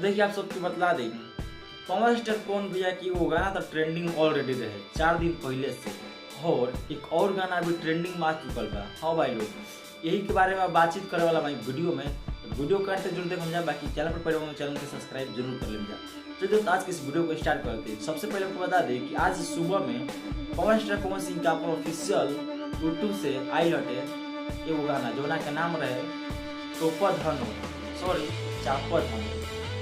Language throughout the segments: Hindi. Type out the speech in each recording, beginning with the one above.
देखिए आप सबको बतला दें, पवन स्टार कौन भैया कि वो गाना तो ट्रेंडिंग ऑलरेडी रहे 4 दिन पहले से, और एक और गाना भी ट्रेंडिंग में आ चुकल बा। हाँ भाई लोग, यही के बारे में बातचीत करे वाला भाई वीडियो करते जरूर देख जा। बाकी चैनल पर पहले चैनल को सब्सक्राइब जरूर कर लेंगे। तो दोस्तों आज के इस वीडियो को स्टार्ट करते हैं। सबसे पहले आपको बता दें कि आज सुबह में पवन स्टार पवन सिंह का अपन ऑफिशियल यूट्यूब से आई हटे एगो गाना जो का नाम रहे टोपा धनो, सॉरी चापा धनो,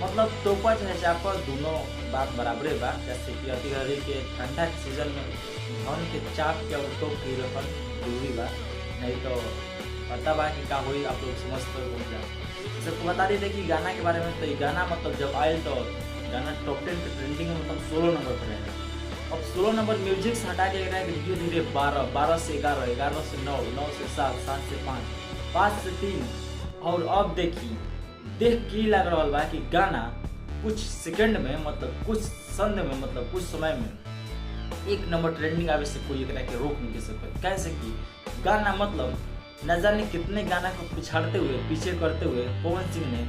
मतलब टोपा चाहे चापा दोनों बात बराबरे बा। जैसे कि अति घड़ी के ठंडा के सीजन में धन के चाप के और टोप के रखल जरूरी बा, नहीं तो पता बा कि का होई आप लोग समझते हो। सबको बता देते कि गाना के बारे में, तो ये गाना मतलब जब आयल तो गाना टॉप 10 के ट्रेंडिंग में मतलब 16 नंबर पर है। अब 16 नंबर म्यूजिक से हटा के धीरे धीरे 12 से 11, 11 से 9, 9 से 7, 7 से 5, 5 से 3, और अब देखिए देख के लग रहा बा कि गाना कुछ सेकंड में मतलब कुछ संद में मतलब कुछ समय में 1 नंबर ट्रेंडिंग आवे से कोई एकरा के रोक नहीं सकता। कैसे कि गाना मतलब न जाने कितने गाना को पिछाड़ते हुए पीछे करते हुए पवन सिंह ने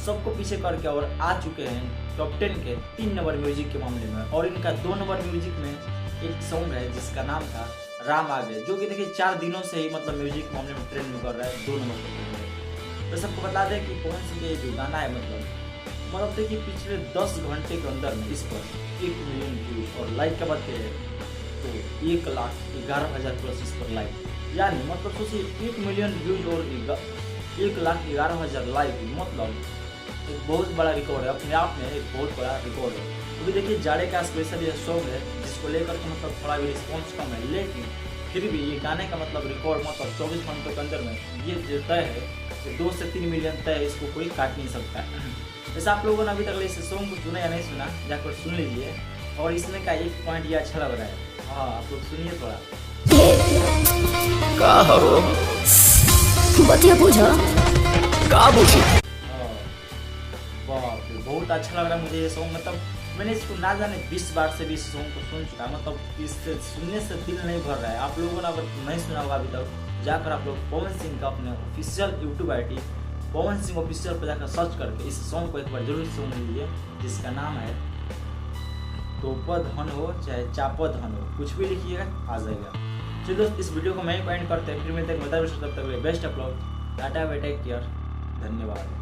सबको पीछे करके और आ चुके हैं टॉप 10 के 3 नंबर म्यूजिक के मामले में। और इनका 2 नंबर म्यूजिक में एक सॉन्ग है जिसका नाम था राम आ गए, जो कि देखिए 4 दिनों से ही मतलब म्यूजिक के मामले में ट्रेंड में कर रहा है 2 नंबर पर। तो सबको बता दें कि पवन सिंह के जो गाना है मतलब देखिए पिछले 10 घंटे के अंदर में इस पर 1 मिलियन व्यूज और लाइक का बात करें तो 1,11,000 प्लस इस पर लाइक, यानी मतलब सोचिए 1 मिलियन व्यूज और 1,11,000 लाइक, मतलब एक बहुत बड़ा रिकॉर्ड है अपने आप में, एक बहुत बड़ा रिकॉर्ड है। अभी देखिए जाड़े का स्पेशल ये सॉन्ग है जिसको लेकर के मतलब थोड़ा भी रिस्पॉन्स कम है, लेकिन फिर भी ये गाने का मतलब रिकॉर्ड मतलब 24 घंटों के अंदर में ये जो तय है कि 2 से 3 मिलियन तय है, इसको कोई काट नहीं सकता है। जैसे आप लोगों ने अभी तक इस सॉन्ग को सुना या नहीं सुना जाकर सुन लीजिए। और इसमें का एक पॉइंट ये अच्छा लग रहा है, हाँ आप लोग सुनिए थोड़ा। का हो बतिया पूछा का पूछी। बाप रे बहुत अच्छा लग रहा है मुझे ये सॉन्ग। मतलब मैंने इसको ना जाने 20 बार से भी इस सॉन्ग को सुन चुका, मतलब इससे सुनने से दिल नहीं भर रहा है। आप लोगों ने अगर नहीं सुना होगा अभी तक जाकर आप लोग पवन सिंह का अपने official YouTube ID Pawan Singh official पर जाकर सर्च करके इस सॉन्ग को एक बार जरूर सुन लीजिए, जिसका नाम है टोपा धन हो चाहे चापा धन हो, कुछ भी लिखिएगा आ जाएगा। चलिए दोस्त इस वीडियो को मैं ही पॉइंट करते हैं, फिर मिलते हैं तब तक best upload, tata bye take care, धन्यवाद।